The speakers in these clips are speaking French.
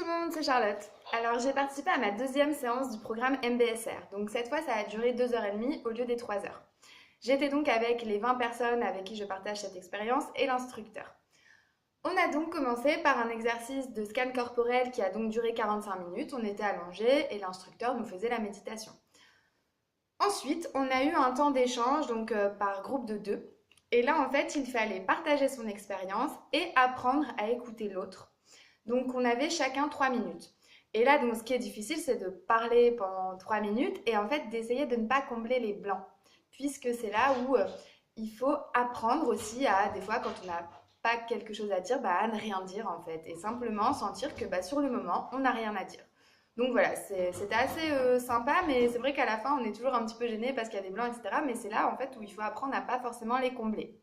le monde, c'est Charlotte. Alors j'ai participé à ma deuxième séance du programme MBSR. Donc cette fois ça a duré 2h30 au lieu des 3 heures. J'étais donc avec les 20 personnes avec qui je partage cette expérience et l'instructeur. On a donc commencé par un exercice de scan corporel qui a donc duré 45 minutes. On était allongés et l'instructeur nous faisait la méditation. Ensuite, on a eu un temps d'échange donc par groupe de deux. Et là en fait, il fallait partager son expérience et apprendre à écouter l'autre. Donc on avait chacun 3 minutes. Et là, donc, ce qui est difficile, c'est de parler pendant 3 minutes et en fait d'essayer de ne pas combler les blancs. Puisque c'est là où il faut apprendre aussi à, des fois, quand on n'a pas quelque chose à dire, à ne rien dire en fait. Et simplement sentir que sur le moment, on n'a rien à dire. Donc voilà, c'était assez sympa, mais c'est vrai qu'à la fin, on est toujours un petit peu gêné parce qu'il y a des blancs, etc. Mais c'est là en fait où il faut apprendre à pas forcément les combler.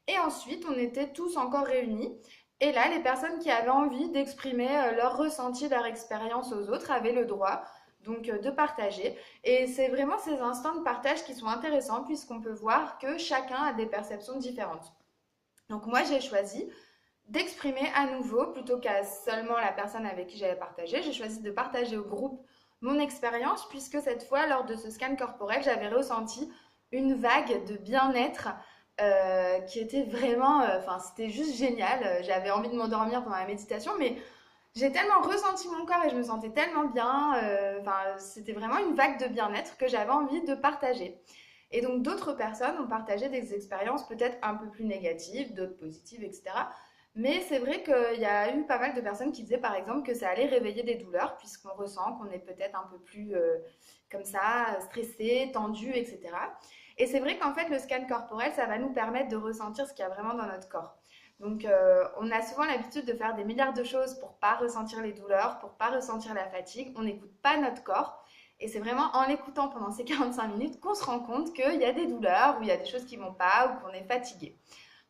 Et ensuite, on était tous encore réunis. Et là, les personnes qui avaient envie d'exprimer leur ressenti, leur expérience aux autres avaient le droit donc de partager. Et c'est vraiment ces instants de partage qui sont intéressants puisqu'on peut voir que chacun a des perceptions différentes. Donc moi, j'ai choisi d'exprimer à nouveau plutôt qu'à seulement la personne avec qui j'avais partagé. J'ai choisi de partager au groupe mon expérience puisque cette fois, lors de ce scan corporel, j'avais ressenti une vague de bien-être qui était vraiment, c'était juste génial. J'avais envie de m'endormir pendant la méditation, mais j'ai tellement ressenti mon corps et je me sentais tellement bien. C'était vraiment une vague de bien-être que j'avais envie de partager. Et donc d'autres personnes ont partagé des expériences peut-être un peu plus négatives, d'autres positives, etc. Mais c'est vrai qu'il y a eu pas mal de personnes qui disaient par exemple que ça allait réveiller des douleurs puisqu'on ressent qu'on est peut-être un peu plus comme ça, stressé, tendu, etc. Et c'est vrai qu'en fait le scan corporel, ça va nous permettre de ressentir ce qu'il y a vraiment dans notre corps. Donc on a souvent l'habitude de faire des milliards de choses pour pas ressentir les douleurs, pour pas ressentir la fatigue. On n'écoute pas notre corps. Et c'est vraiment en l'écoutant pendant ces 45 minutes qu'on se rend compte qu'il y a des douleurs, ou il y a des choses qui vont pas, ou qu'on est fatigué.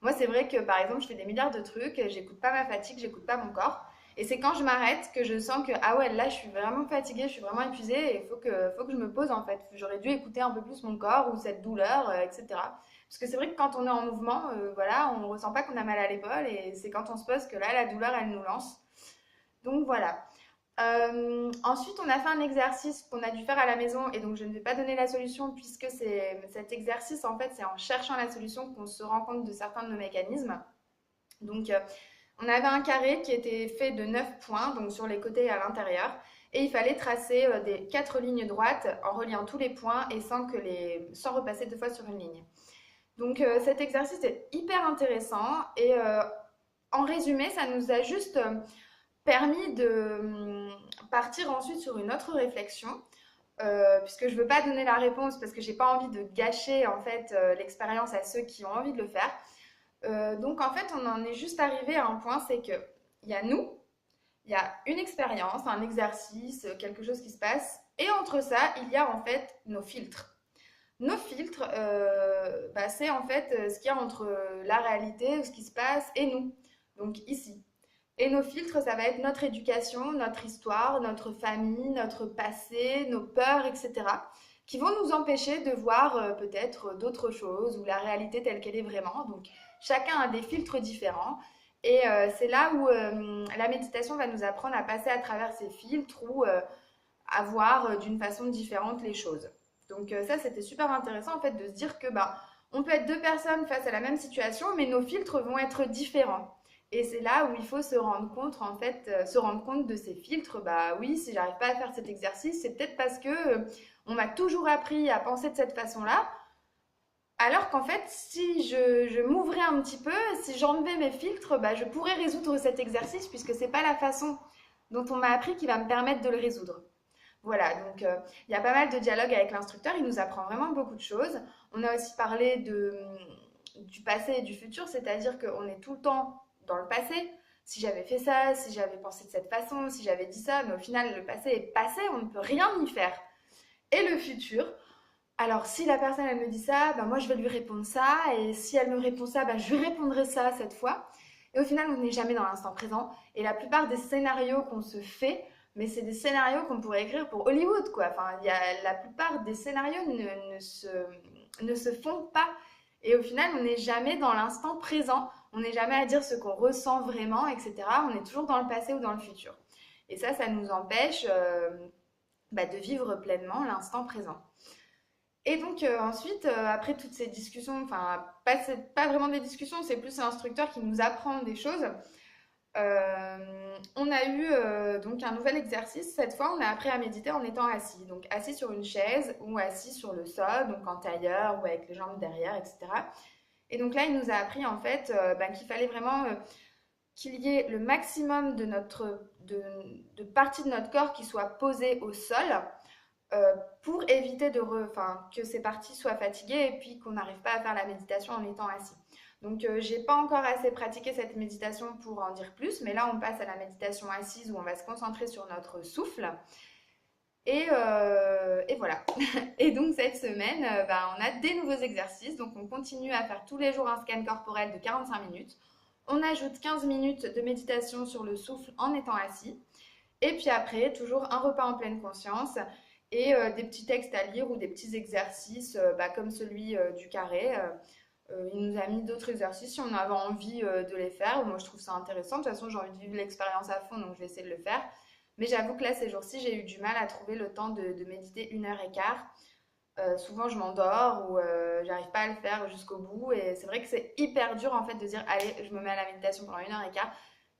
Moi, c'est vrai que par exemple, je fais des milliards de trucs, j'écoute pas ma fatigue, j'écoute pas mon corps. Et c'est quand je m'arrête que je sens que, ah ouais, là, je suis vraiment fatiguée, je suis vraiment épuisée, et il faut que je me pose en fait. J'aurais dû écouter un peu plus mon corps ou cette douleur, etc. Parce que c'est vrai que quand on est en mouvement, voilà, on ne ressent pas qu'on a mal à l'épaule, et c'est quand on se pose que là, la douleur, elle nous lance. Donc voilà. Ensuite, on a fait un exercice qu'on a dû faire à la maison et donc je ne vais pas donner la solution puisque cet exercice, en fait, c'est en cherchant la solution qu'on se rend compte de certains de nos mécanismes. Donc, on avait un carré qui était fait de 9 points, donc sur les côtés et à l'intérieur, et il fallait tracer des 4 lignes droites en reliant tous les points et sans repasser deux fois sur une ligne. Donc, cet exercice est hyper intéressant et en résumé, ça nous a juste permis de partir ensuite sur une autre réflexion, puisque je ne veux pas donner la réponse parce que j'ai pas envie de gâcher en fait l'expérience à ceux qui ont envie de le faire. Donc en fait, on en est juste arrivé à un point, c'est que il y a nous, il y a une expérience, un exercice, quelque chose qui se passe, et entre ça, il y a en fait nos filtres. Nos filtres, c'est en fait ce qu'il y a entre la réalité, ce qui se passe, et nous. Donc ici. Et nos filtres, ça va être notre éducation, notre histoire, notre famille, notre passé, nos peurs, etc., qui vont nous empêcher de voir peut-être d'autres choses ou la réalité telle qu'elle est vraiment. Donc, chacun a des filtres différents. Et c'est là où la méditation va nous apprendre à passer à travers ces filtres ou à voir d'une façon différente les choses. Donc, ça, c'était super intéressant en fait de se dire que on peut être deux personnes face à la même situation, mais nos filtres vont être différents. Et c'est là où il faut se rendre compte, en fait, se rendre compte de ces filtres. Bah oui, si j'arrive pas à faire cet exercice, c'est peut-être parce que on m'a toujours appris à penser de cette façon-là. Alors qu'en fait, si je m'ouvrais un petit peu, si j'enlevais mes filtres, je pourrais résoudre cet exercice puisque c'est pas la façon dont on m'a appris qui va me permettre de le résoudre. Voilà, donc il y a pas mal de dialogues avec l'instructeur, il nous apprend vraiment beaucoup de choses. On a aussi parlé du passé et du futur, c'est-à-dire qu'on est tout le temps dans le passé. Si j'avais fait ça, si j'avais pensé de cette façon, si j'avais dit ça, mais au final, le passé est passé, on ne peut rien y faire. Et le futur, alors si la personne, elle me dit ça, moi, je vais lui répondre ça, et si elle me répond ça, je lui répondrai ça cette fois. Et au final, on n'est jamais dans l'instant présent. Et la plupart des scénarios qu'on se fait, mais c'est des scénarios qu'on pourrait écrire pour Hollywood, quoi. Enfin, la plupart des scénarios ne se font pas. Et au final, on n'est jamais dans l'instant présent. On n'est jamais à dire ce qu'on ressent vraiment, etc. On est toujours dans le passé ou dans le futur. Et ça nous empêche de vivre pleinement l'instant présent. Et donc ensuite, après toutes ces discussions, enfin pas vraiment des discussions, c'est plus l'instructeur qui nous apprend des choses. On a eu donc un nouvel exercice. Cette fois, on a appris à méditer en étant assis. Donc assis sur une chaise ou assis sur le sol, donc en tailleur ou avec les jambes derrière, etc. Et donc là, il nous a appris en fait qu'il fallait vraiment qu'il y ait le maximum de parties de notre corps qui soient posées au sol pour éviter que ces parties soient fatiguées et puis qu'on n'arrive pas à faire la méditation en étant assis. Donc, j'ai pas encore assez pratiqué cette méditation pour en dire plus, mais là, on passe à la méditation assise où on va se concentrer sur notre souffle. Et voilà. Et donc, cette semaine, on a des nouveaux exercices. Donc, on continue à faire tous les jours un scan corporel de 45 minutes. On ajoute 15 minutes de méditation sur le souffle en étant assis. Et puis après, toujours un repas en pleine conscience et des petits textes à lire ou des petits exercices comme celui du carré. Il nous a mis d'autres exercices si on avait envie de les faire. Moi, je trouve ça intéressant. De toute façon, j'ai envie de vivre l'expérience à fond, donc je vais essayer de le faire. Mais j'avoue que là, ces jours-ci, j'ai eu du mal à trouver le temps de méditer 1 heure et quart. Souvent, je m'endors ou j'arrive pas à le faire jusqu'au bout. Et c'est vrai que c'est hyper dur en fait de dire, allez, je me mets à la méditation pendant 1 heure et quart.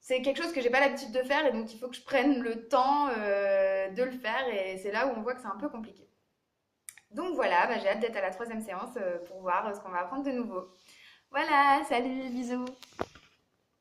C'est quelque chose que j'ai pas l'habitude de faire et donc il faut que je prenne le temps de le faire. Et c'est là où on voit que c'est un peu compliqué. Donc voilà, j'ai hâte d'être à la troisième séance pour voir ce qu'on va apprendre de nouveau. Voilà, salut, bisous.